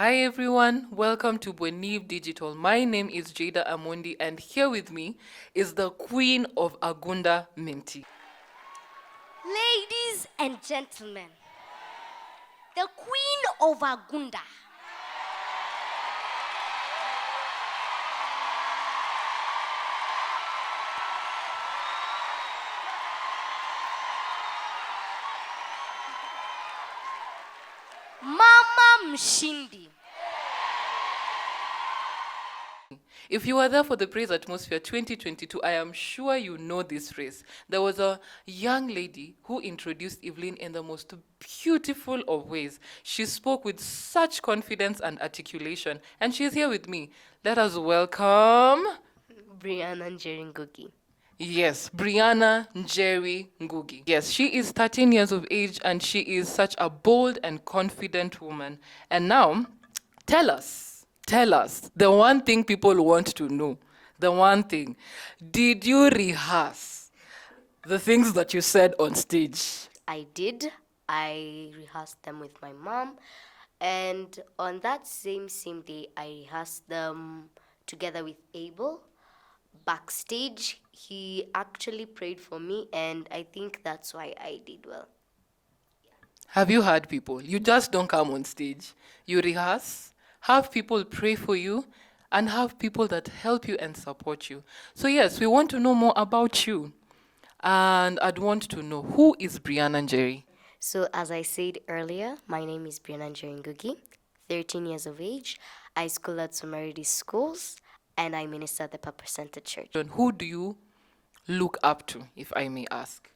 Hi everyone, welcome to Bwenieve Digital. My name is Jada Amundi and here with me is the queen of Agunda Mentee. Ladies and gentlemen, the Queen of Agunda. Mama Mshindi. If you were there for the Praise Atmosphere 2022, I am sure you know this race. There was a young lady who introduced Evelyn in the most beautiful of ways. She spoke with such confidence and articulation, and she is here with me. Let us welcome... Breanna Njeri Ngugi. Yes, Brianna Njeri Ngugi. Yes, she is 13 years of age and she is such a bold and confident woman. And now, tell us the one thing people want to know. The one thing. Did you rehearse the things that you said on stage? I did. I rehearsed them with my mom. And on that same day, I rehearsed them together with Abel. Backstage, he actually prayed for me, and I think that's why I did well. Have you heard people? You just don't come on stage. You rehearse, have people pray for you, and have people that help you and support you. So yes, we want to know more about you. And I'd want to know, who is Breanna Njeri? So, as I said earlier, my name is Breanna Njeri Ngugi, 13 years of age. I school at Sumeridi Schools, and I minister at the Purpose Center Church. And who do you look up to, if I may ask?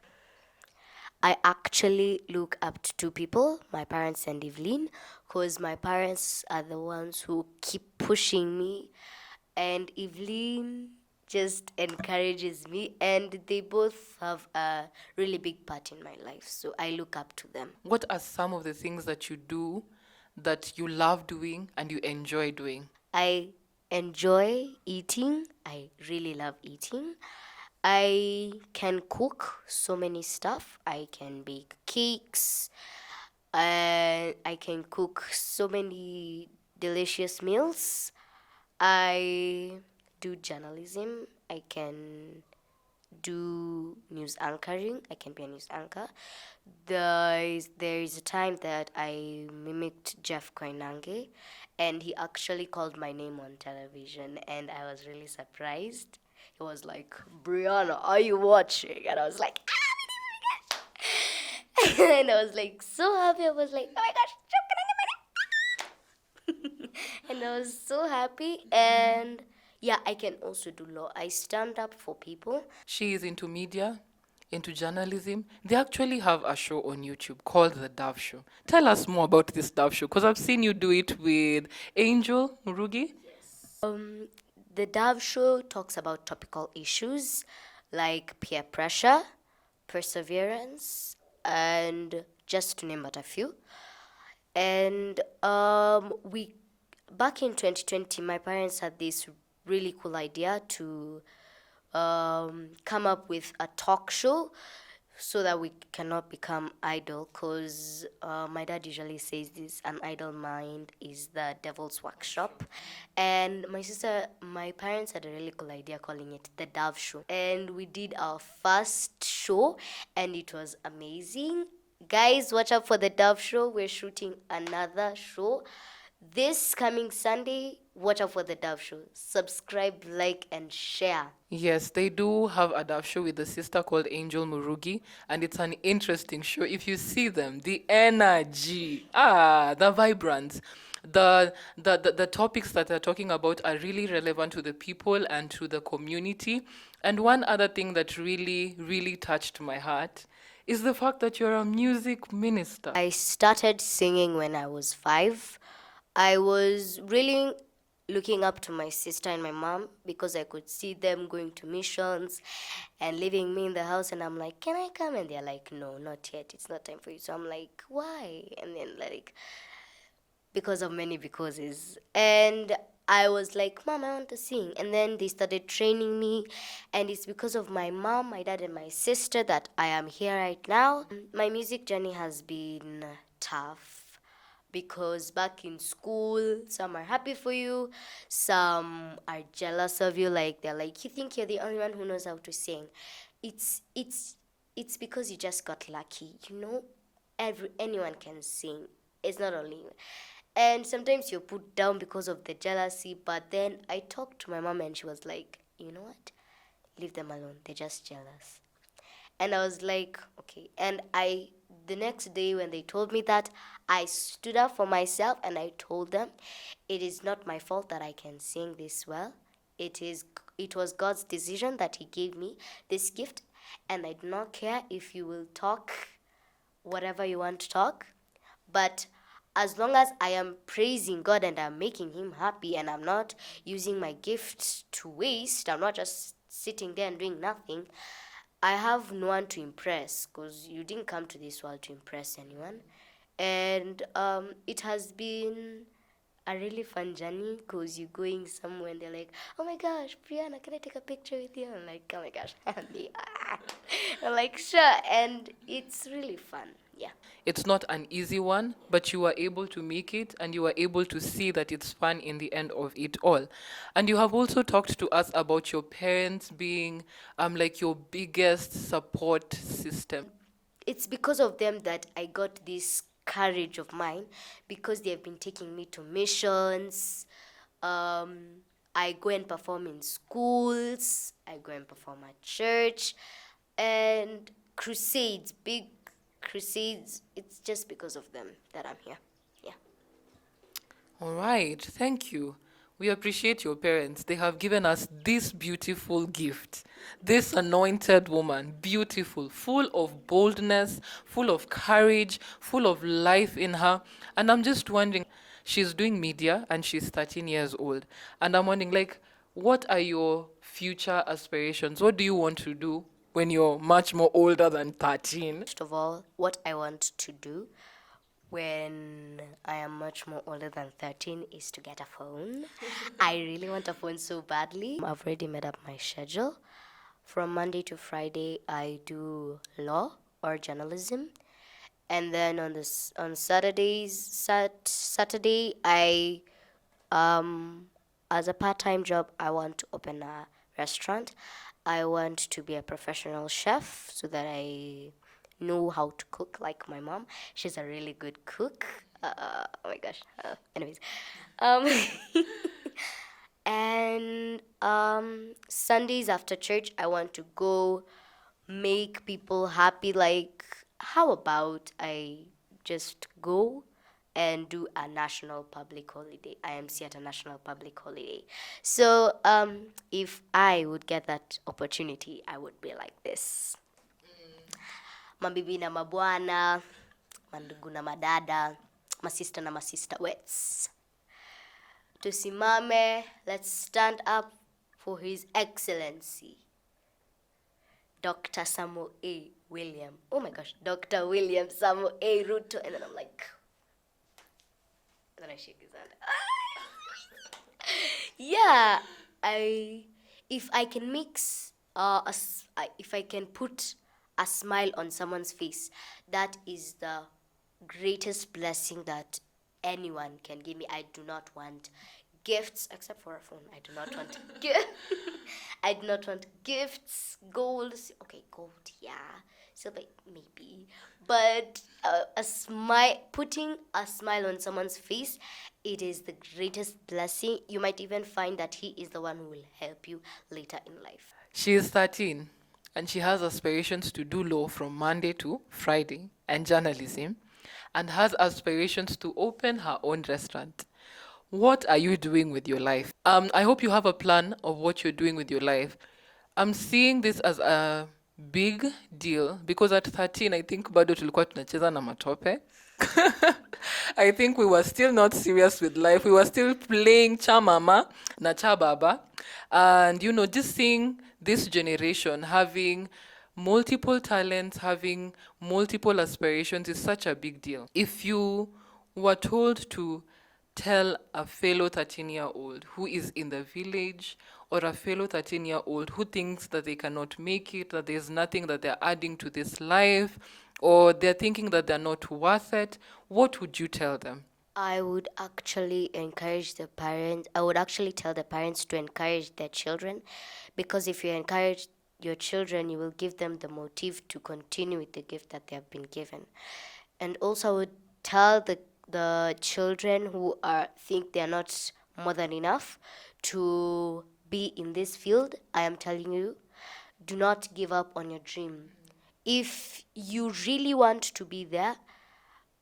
I actually look up to two people, my parents and Evelyn, because my parents are the ones who keep pushing me, and Evelyn just encourages me, and they both have a really big part in my life, so I look up to them. What are some of the things that you do that you love doing and you enjoy doing? I enjoy eating. I really love eating. I can cook so many stuff. I can bake cakes. I can cook so many delicious meals. I do journalism. I can do news anchoring. I can be a news anchor. There is a time that I mimicked Jeff Koinange, and he actually called my name on television, and I was really surprised. He was like, "Brianna, are you watching?" And I was like, "Ah!" And I was like so happy. I was like, "Oh my gosh, Jeff Koinange!" And I was so happy. And yeah, I can also do law. I stand up for people. She is into media, into journalism. They actually have a show on YouTube called The Dove Show. Tell us more about this Dove Show, because I've seen you do it with Angel Murugi. The Dove Show talks about topical issues like peer pressure, perseverance, and just to name but a few. And we back in 2020, my parents had this really cool idea to come up with a talk show so that we cannot become idle, because my dad usually says this: an idle mind is the devil's workshop. And my parents had a really cool idea calling it the Dove Show, and we did our first show, and it was amazing. Guys, watch out for the Dove Show. We're shooting another show this coming Sunday. Watch out for the Dove Show. Subscribe, like, and share. Yes, they do have a Dove Show with a sister called Angel Murugi, and it's an interesting show. If you see them, the energy, the vibrance, the topics that they're talking about are really relevant to the people and to the community. And one other thing that really touched my heart is the fact that you're a music minister. I started singing when I was 5. I was really looking up to my sister and my mom because I could see them going to missions and leaving me in the house, and I'm like, "Can I come?" And they're like, "No, not yet. It's not time for you." So I'm like, "Why?" And then like, because of many becauses. And I was like, "Mom, I want to sing." And then they started training me. And it's because of my mom, my dad, and my sister that I am here right now. My music journey has been tough because back in school, some are happy for you, some are jealous of you. Like they're like, you think you're the only one who knows how to sing. It's it's it's because you just got lucky. Anyone can sing. It's not only you. And sometimes you're put down because of the jealousy. But then I talked to my mom and she was like, you know what? Leave them alone. They're just jealous. And I was like, okay. And the next day when they told me that, I stood up for myself and I told them, it is not my fault that I can sing this well. It was God's decision that He gave me this gift, and I do not care if you will talk whatever you want to talk, but as long as I am praising God and I'm making Him happy and I'm not using my gifts to waste, I'm not just sitting there and doing nothing, I have no one to impress, because you didn't come to this world to impress anyone. And it has been a really fun journey, because you're going somewhere and they're like, oh my gosh, Brianna, can I take a picture with you? I'm like, oh my gosh. I'm like, sure. And it's really fun. Yeah. It's not an easy one, but you are able to make it and you are able to see that it's fun in the end of it all. And you have also talked to us about your parents being like your biggest support system. It's because of them that I got this courage of mine, because they have been taking me to missions. I go and perform in schools, I go and perform at church, and crusades, big crusades. It's just because of them that I'm here. Yeah. All right, thank you. We appreciate your parents. They have given us this beautiful gift, this anointed woman, beautiful, full of boldness, full of courage, full of life in her. And I'm just wondering, she's doing media and she's 13 years old. And I'm wondering, like, what are your future aspirations? What do you want to do when you're much more older than 13? First of all, what I want to do when I am much more older than 13 is to get a phone. I really want a phone so badly. I've already made up my schedule. From Monday to Friday, I do law or journalism. And then on Saturday, I as a part-time job, I want to open a restaurant. I want to be a professional chef so that I know how to cook like my mom. She's a really good cook. Oh my gosh. Anyways, um, and Sundays after church, I want to go make people happy. Like, how about I just go and do a national public holiday, IMC at a national public holiday. So if I would get that opportunity, I would be like this. Mabibi na mabwana, mandugu na madada, masista na masista wets. Tusimame, let's stand up for His Excellency, Dr. Samuel A. William. Oh my gosh, Dr. William Samuel A. Ruto. And then I'm like, then I shake his hand. Yeah, if I can mix, if I can put a smile on someone's face, that is the greatest blessing that anyone can give me. I do not want gifts, except for a phone. I do not want I do not want gifts, gold. Okay, gold, yeah. Silver, maybe. But putting a smile on someone's face, it is the greatest blessing. You might even find that He is the one who will help you later in life. She is 13 and she has aspirations to do law from Monday to Friday and journalism, and has aspirations to open her own restaurant. What are you doing with your life? I hope you have a plan of what you're doing with your life. I'm seeing this as a big deal because at 13 I think bado tulikuwa tunacheza na matope. I think we were still not serious with life. We were still playing cha mama na cha baba. And just seeing this generation having multiple talents, having multiple aspirations is such a big deal. If you were told to tell a fellow 13-year-old who is in the village, or a fellow 13-year-old who thinks that they cannot make it, that there's nothing that they're adding to this life, or they're thinking that they're not worth it, what would you tell them? I would actually encourage the parents. I would actually tell the parents to encourage their children, because if you encourage your children, you will give them the motive to continue with the gift that they have been given. And also, I would tell the children who are think they are not more than enough to be in this field. I am telling you, do not give up on your dream. If you really want to be there,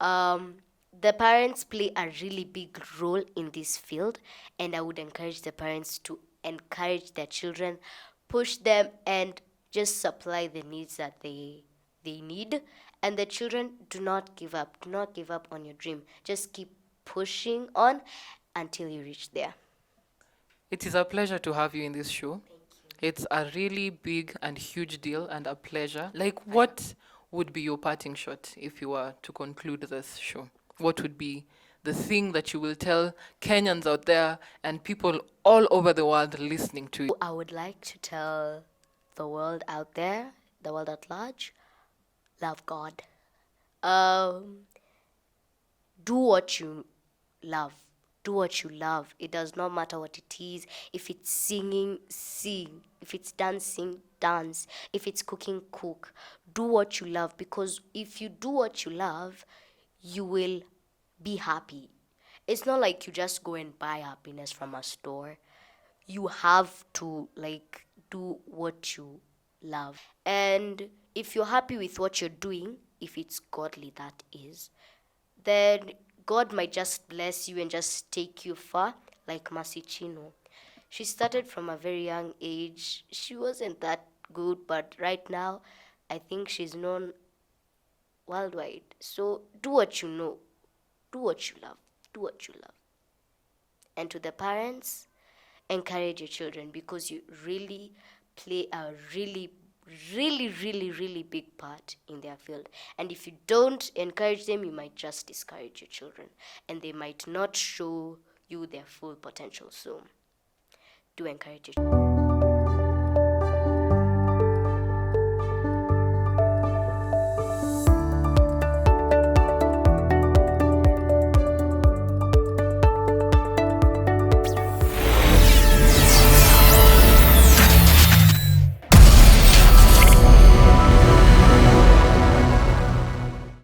um, the parents play a really big role in this field, and I would encourage the parents to encourage their children, push them, and just supply the needs that they need. And the children, do not give up. Do not give up on your dream. Just keep pushing on until you reach there. It is a pleasure to have you in this show. It's a really big and huge deal and a pleasure. Like, what would be your parting shot if you were to conclude this show? What would be the thing that you will tell Kenyans out there and people all over the world listening to you? I would like to tell the world out there, the world at large, love God. Um, do what you love. Do what you love. It does not matter what it is. If it's singing, sing. If it's dancing, dance. If it's cooking, cook. Do what you love, because if you do what you love, you will be happy. It's not like you just go and buy happiness from a store. You have to like do what you love. And if you're happy with what you're doing, if it's godly, that is, then God might just bless you and just take you far, like Mercy Chino. She started from a very young age. She wasn't that good, but right now, I think she's known worldwide. So do what you know, do what you love, do what you love. And to the parents, encourage your children, because you really play a really big part in their field. And if you don't encourage them, you might just discourage your children, and they might not show you their full potential. So do encourage your children.